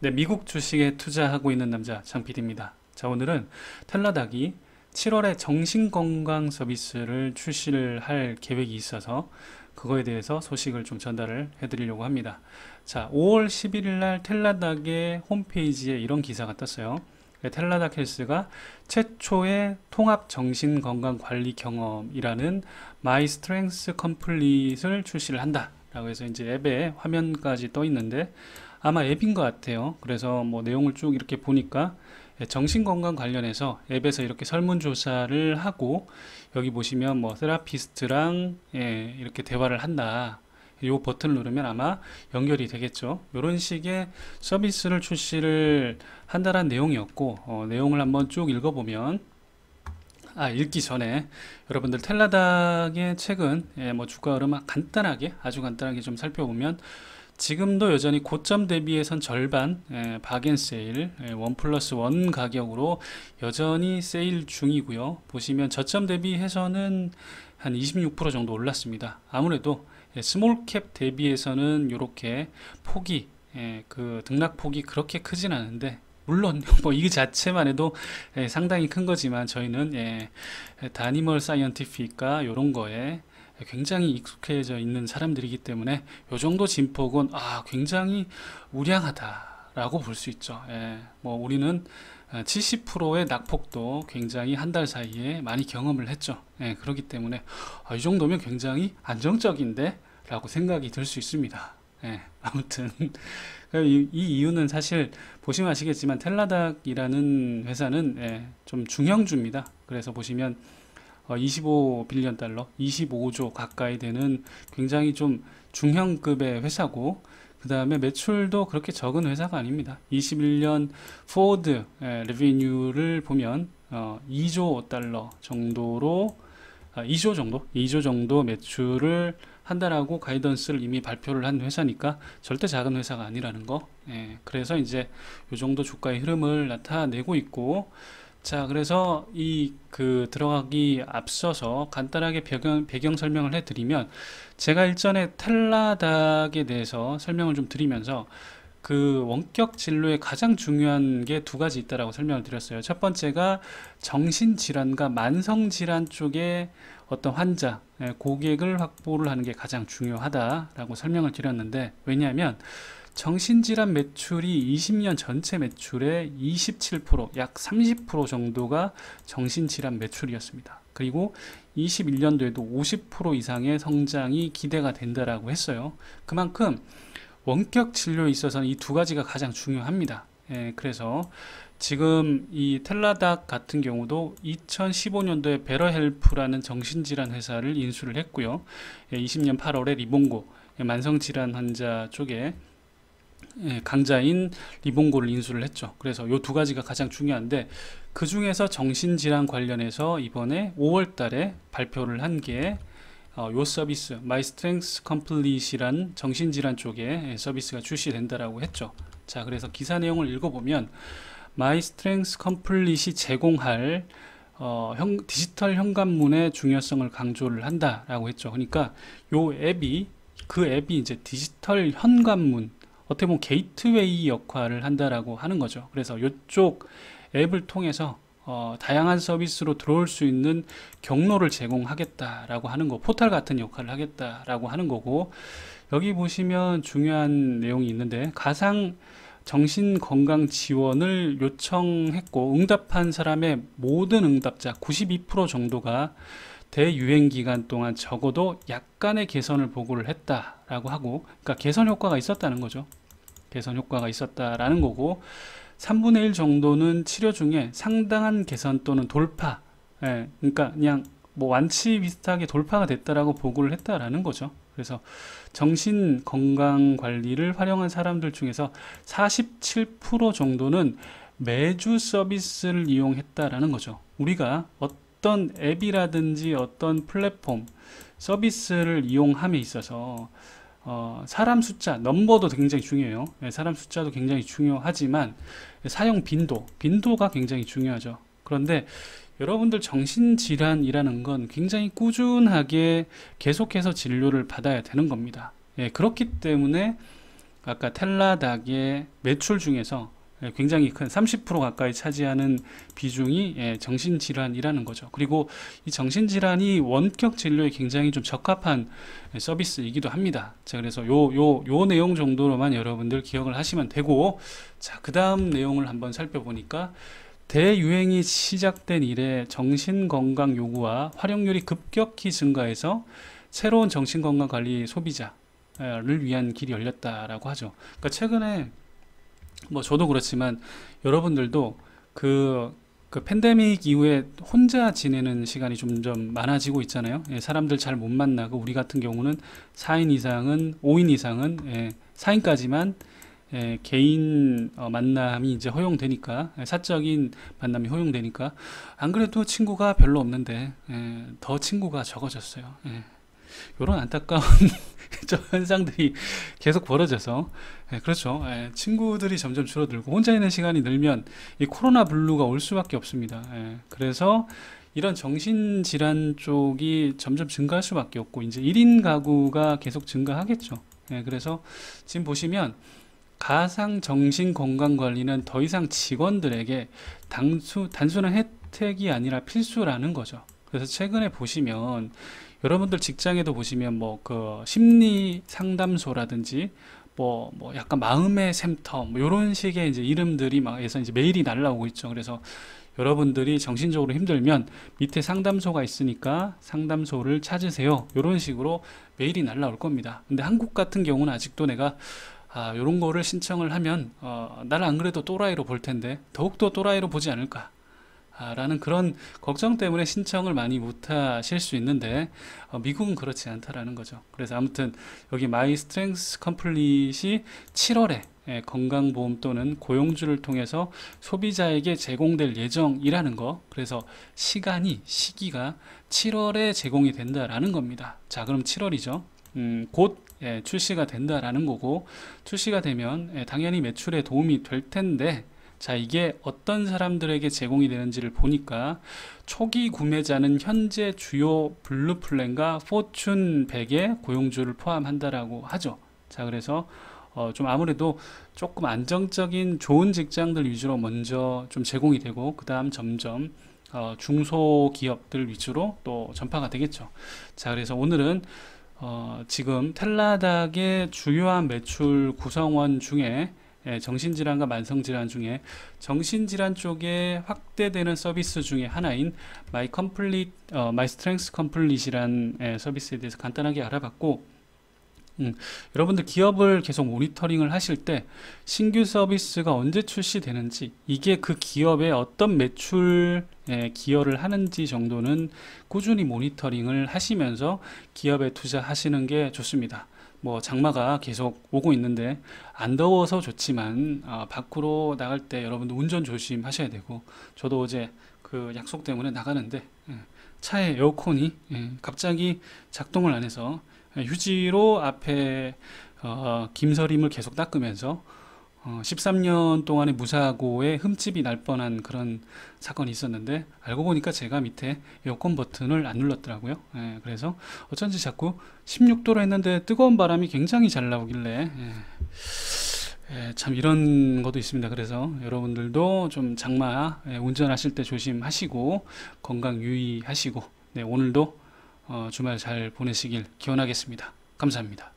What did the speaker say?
네, 미국 주식에 투자하고 있는 남자 장PD입니다. 자, 오늘은 텔라닥이 7월에 정신건강 서비스를 출시를 할 계획이 있어서 그거에 대해서 소식을 좀 전달을 해드리려고 합니다. 자, 5월 11일 날 텔라닥의 홈페이지에 이런 기사가 떴어요. 텔라닥 헬스가 최초의 통합 정신건강관리 경험이라는 마이 스트렝스 컴플릿을 출시를 한다 라고 해서 이제 앱에 화면까지 떠 있는데 아마 앱인 것 같아요. 그래서 뭐 내용을 쭉 이렇게 보니까 정신건강 관련해서 앱에서 이렇게 설문조사를 하고 여기 보시면 뭐 세라피스트랑 이렇게 대화를 한다. 이 버튼을 누르면 아마 연결이 되겠죠. 이런 식의 서비스를 출시를 한다는 내용이었고 내용을 한번 쭉 읽어보면 읽기 전에 여러분들 텔라닥의 최근 뭐 주가 흐름 간단하게 아주 간단하게 좀 살펴보면 지금도 여전히 고점 대비해선 절반 박앤세일 1+1 가격으로 여전히 세일 중이고요. 보시면 저점 대비해서는 한 26% 정도 올랐습니다. 아무래도 스몰캡 대비해서는 이렇게 폭이 그 등락폭이 그렇게 크진 않은데 물론 뭐 이 자체만 해도 상당히 큰 거지만 저희는 다니멀 사이언티픽과 이런 거에 굉장히 익숙해져 있는 사람들이기 때문에 이 정도 진폭은 굉장히 우량하다라고 볼 수 있죠. 뭐 우리는 70%의 낙폭도 굉장히 한 달 사이에 많이 경험을 했죠. 그렇기 때문에 이 정도면 굉장히 안정적인데 라고 생각이 들 수 있습니다. 아무튼 이 이유는 사실 보시면 아시겠지만 텔라닥이라는 회사는 좀 중형주입니다. 그래서 보시면 25빌리언 달러, 25조 가까이 되는 굉장히 좀 중형급의 회사고 그 다음에 매출도 그렇게 적은 회사가 아닙니다. 21년 포워드 레비뉴를 보면 2조 달러 정도로 2조 정도 매출을 한다라고 가이던스를 이미 발표를 한 회사니까 절대 작은 회사가 아니라는 거. 그래서 이제 이 정도 주가의 흐름을 나타내고 있고 자, 그래서 들어가기 앞서서 간단하게 배경 설명을 해드리면 제가 일전에 텔라닥에 대해서 설명을 좀 드리면서 그 원격 진료에 가장 중요한 게 두 가지 있다라고 설명을 드렸어요. 첫 번째가 정신질환과 만성질환 쪽에 어떤 환자, 고객을 확보를 하는 게 가장 중요하다라고 설명을 드렸는데 왜냐하면 정신질환 매출이 20년 전체 매출의 27%, 약 30% 정도가 정신질환 매출이었습니다. 그리고 21년도에도 50% 이상의 성장이 기대가 된다라고 했어요. 그만큼 원격 진료에 있어서는 이 두 가지가 가장 중요합니다. 그래서 지금 이 텔라닥 같은 경우도 2015년도에 베러헬프라는 정신질환 회사를 인수를 했고요. 20년 8월에 리봉고 만성질환 환자 쪽에 강자인 리봉고를 인수를 했죠. 그래서 이 두 가지가 가장 중요한데 그 중에서 정신질환 관련해서 이번에 5월 달에 발표를 한 게 요 서비스 마이 스트렝스 컴플릿이란 정신질환 쪽에 서비스가 출시된다라고 했죠. 자, 그래서 기사 내용을 읽어보면 마이 스트렝스 컴플릿이 제공할 디지털 현관문의 중요성을 강조를 한다라고 했죠. 그러니까 그 앱이 이제 디지털 현관문 어떻게 보면 게이트웨이 역할을 한다라고 하는 거죠. 그래서 이쪽 앱을 통해서 다양한 서비스로 들어올 수 있는 경로를 제공하겠다라고 하는 거, 포털 같은 역할을 하겠다라고 하는 거고 여기 보시면 중요한 내용이 있는데 가상 정신건강 지원을 요청했고 응답한 사람의 모든 응답자 92% 정도가 대유행 기간 동안 적어도 약간의 개선을 보고를 했다라고 하고 그러니까 개선 효과가 있었다는 거죠. 개선 효과가 있었다라는 거고 3분의 1 정도는 치료 중에 상당한 개선 또는 돌파 그러니까 그냥 뭐 완치 비슷하게 돌파가 됐다라고 보고를 했다라는 거죠. 그래서 정신건강관리를 활용한 사람들 중에서 47% 정도는 매주 서비스를 이용했다라는 거죠. 우리가 어떤 앱이라든지 어떤 플랫폼 서비스를 이용함에 있어서 사람 숫자, 넘버도 굉장히 중요해요. 사람 숫자도 굉장히 중요하지만 사용 빈도가 굉장히 중요하죠. 그런데 여러분들 정신질환이라는 건 굉장히 꾸준하게 계속해서 진료를 받아야 되는 겁니다. 그렇기 때문에 아까 텔라닥의 매출 중에서 굉장히 큰 30% 가까이 차지하는 비중이 정신질환이라는 거죠. 그리고 이 정신질환이 원격 진료에 굉장히 좀 적합한 서비스이기도 합니다. 자, 그래서 요 내용 정도로만 여러분들 기억을 하시면 되고, 자, 그 다음 내용을 한번 살펴보니까 대유행이 시작된 이래 정신건강 요구와 활용률이 급격히 증가해서 새로운 정신건강관리 소비자를 위한 길이 열렸다라고 하죠. 그러니까 최근에 뭐 저도 그렇지만 여러분들도 그 팬데믹 이후에 혼자 지내는 시간이 점점 많아지고 있잖아요. 사람들 잘 못 만나고, 우리 같은 경우는 4인 이상은 5인 이상은 4인까지만 개인 만남이 이제 허용되니까, 사적인 만남이 허용되니까, 안 그래도 친구가 별로 없는데 더 친구가 적어졌어요. 이런 안타까운 현상들이 계속 벌어져서, 그렇죠. 친구들이 점점 줄어들고 혼자 있는 시간이 늘면 이 코로나 블루가 올 수밖에 없습니다. 그래서 이런 정신질환 쪽이 점점 증가할 수밖에 없고, 이제 1인 가구가 계속 증가하겠죠. 그래서 지금 보시면 가상 정신 건강 관리는 더 이상 직원들에게 단순한 혜택이 아니라 필수라는 거죠. 그래서 최근에 보시면 여러분들 직장에도 보시면 뭐 그 심리 상담소라든지 뭐 약간 마음의 샘터 뭐 이런 식의 이제 이름들이 막 해서 이제 메일이 날라오고 있죠. 그래서 여러분들이 정신적으로 힘들면 밑에 상담소가 있으니까 상담소를 찾으세요. 이런 식으로 메일이 날라올 겁니다. 근데 한국 같은 경우는 아직도 내가 요런 거를 신청을 하면 나를 안 그래도 또라이로 볼 텐데 더욱더 또라이로 보지 않을까 라는 그런 걱정 때문에 신청을 많이 못 하실 수 있는데, 미국은 그렇지 않다라는 거죠. 그래서 아무튼 여기 마이 스트렝스 컴플릿이 7월에 건강보험 또는 고용주를 통해서 소비자에게 제공될 예정이라는 거. 그래서 시기가 7월에 제공이 된다라는 겁니다. 자, 그럼 7월이죠. 곧 출시가 된다라는 거고, 출시가 되면 당연히 매출에 도움이 될 텐데, 자, 이게 어떤 사람들에게 제공이 되는지를 보니까 초기 구매자는 현재 주요 블루 플랜과 포춘 100의 고용주를 포함한다라고 하죠. 자, 그래서 좀 아무래도 조금 안정적인 좋은 직장들 위주로 먼저 좀 제공이 되고, 그 다음 점점 중소기업들 위주로 또 전파가 되겠죠. 자, 그래서 오늘은 지금 텔라닥의 주요한 마출 구성원 중에 정신질환과 만성질환 중에 정신질환 쪽에 확대되는 서비스 중에 하나인 마이 스트렝스 컴플릿이란 서비스에 대해서 간단하게 알아봤고, 여러분들 기업을 계속 모니터링을 하실 때 신규 서비스가 언제 출시되는지, 이게 그 기업에 어떤 매출 기여를 하는지 정도는 꾸준히 모니터링을 하시면서 기업에 투자하시는 게 좋습니다. 뭐 장마가 계속 오고 있는데 안 더워서 좋지만 밖으로 나갈 때 여러분들 운전 조심하셔야 되고, 저도 어제 그 약속 때문에 나가는데 차에 에어컨이 갑자기 작동을 안 해서 휴지로 앞에 김서림을 계속 닦으면서 13년 동안의 무사고에 흠집이 날 뻔한 그런 사건이 있었는데, 알고 보니까 제가 밑에 에어컨 버튼을 안 눌렀더라고요. 그래서 어쩐지 자꾸 16도로 했는데 뜨거운 바람이 굉장히 잘 나오길래 참 이런 것도 있습니다. 그래서 여러분들도 좀 장마 운전하실 때 조심하시고 건강 유의하시고, 오늘도 주말 잘 보내시길 기원하겠습니다. 감사합니다.